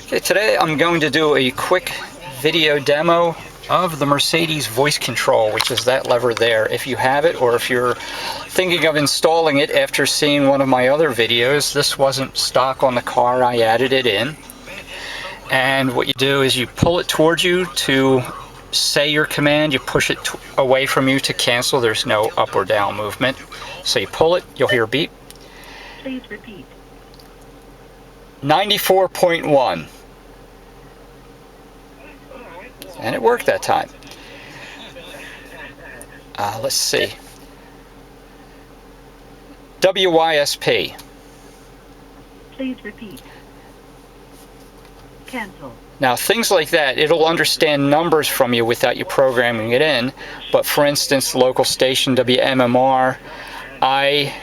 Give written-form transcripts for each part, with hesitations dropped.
Okay, today I'm going to do a quick video demo of the Mercedes voice control, which is that lever there. If you have it, or if you're thinking of installing it after seeing one of my other videos, this wasn't stock on the car, I added it in. And what you do is you pull it towards you to say your command, you push it away from you to cancel. There's no up or down movement. So you pull it, you'll hear a beep. Please repeat. 94.1. And it worked that time. Let's see. WYSP. Please repeat. Cancel. Now things like that, it'll understand numbers from you without you programming it in. But for instance, local station WMMR, I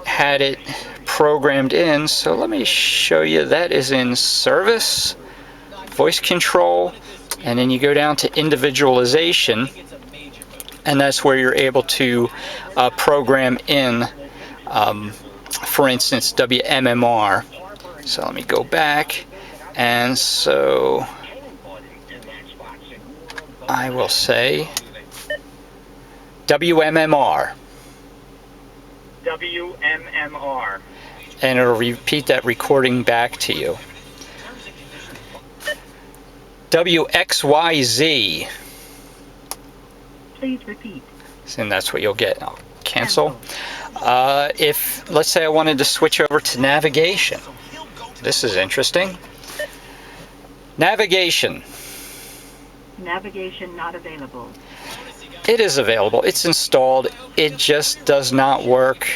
had it programmed in. So let me show you. That is in service, voice control, and then you go down to individualization, and that's where you're able to program in, for instance, WMMR. So let me go back, and so I will say WMMR. WMMR. And it'll repeat that recording back to you. WXYZ. Please repeat. And that's what you'll get. I'll cancel. If, let's say I wanted to switch over to navigation. This is interesting. Navigation. Navigation not available. It is available. It's installed. It just does not work.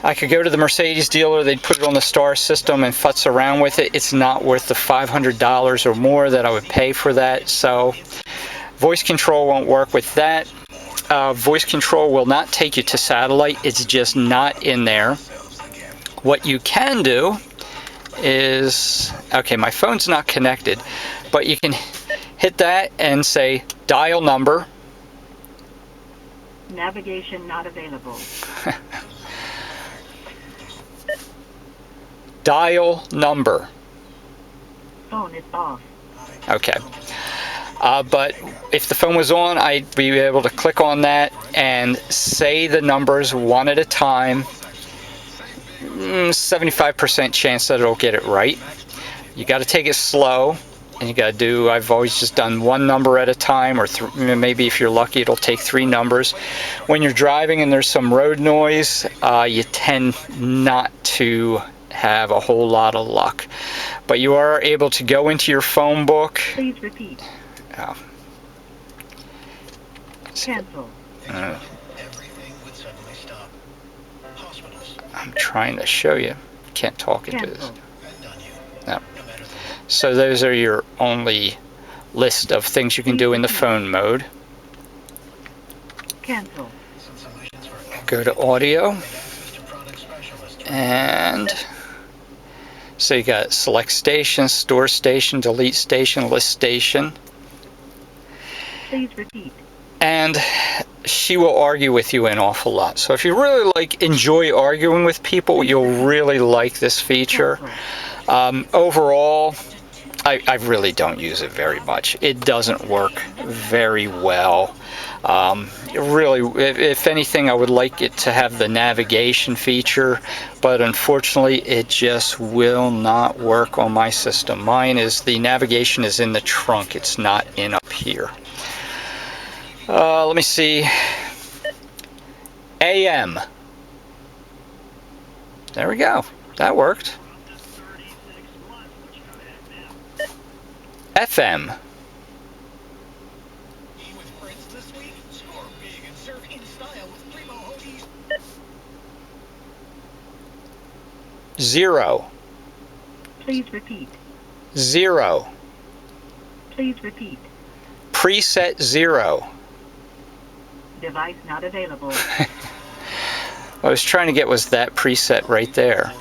I could go to the Mercedes dealer, they'd put it on the star system and futz around with it. It's not worth the $500 or more that I would pay for that. So voice control won't work with that. Voice control will not take you to satellite. It's just not in there. What you can do is, okay, my phone's not connected, but you can hit that and say dial number. Navigation not available. Dial number. Phone is off. Okay. But if the phone was on, I'd be able to click on that and say the numbers one at a time. 75% chance that it'll get it right. You got to take it slow, and you got to do, I've always just done one number at a time, or maybe if you're lucky it'll take 3 numbers. When you're driving and there's some road noise, you tend not to have a whole lot of luck. But you are able to go into your phone book. Please repeat. Cancel. I'm trying to show you. Can't talk into this. Cancel. No. So those are your only list of things you can do in the phone mode. Cancel. Go to audio, and so you got select station, store station, delete station, list station. Please repeat. And she will argue with you an awful lot. So if you really enjoy arguing with people, you'll really like this feature. Overall, I really don't use it very much. It doesn't work very well. Really, if anything, I would like it to have the navigation feature, but unfortunately it just will not work on my system. Mine is, the navigation is in the trunk, it's not in up here. Let me see. AM. There we go. That worked. FM. Zero. Please repeat. 0. Please repeat. Preset 0. Device not available. What I was trying to get was that preset right there.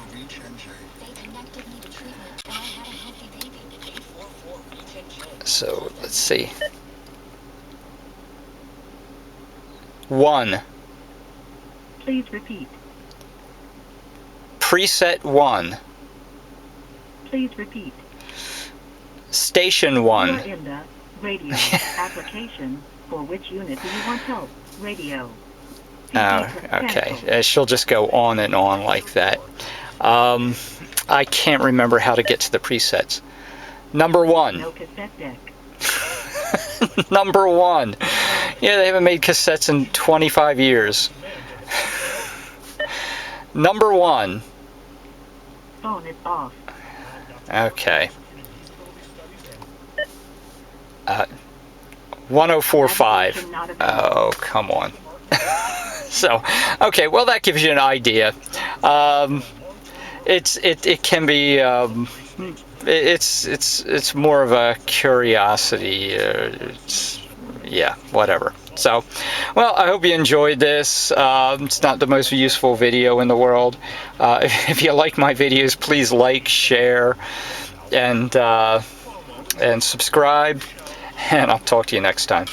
So let's see. 1. Please repeat. Preset 1. Please repeat. Station You are 1. in the radio application. For which unit do you want help? Radio. Oh, okay. She'll just go on and on like that. I can't remember how to get to the presets. Number 1. No cassette deck. Number 1. Yeah, they haven't made cassettes in 25 years. Number 1. Phone is off. Okay. 1045. Navigation not available. Oh, come on. So, okay, well, that gives you an idea. It can be it's more of a curiosity. Yeah, whatever. So, well, I hope you enjoyed this. It's not the most useful video in the world. If you like my videos, please like, share, and subscribe. And I'll talk to you next time.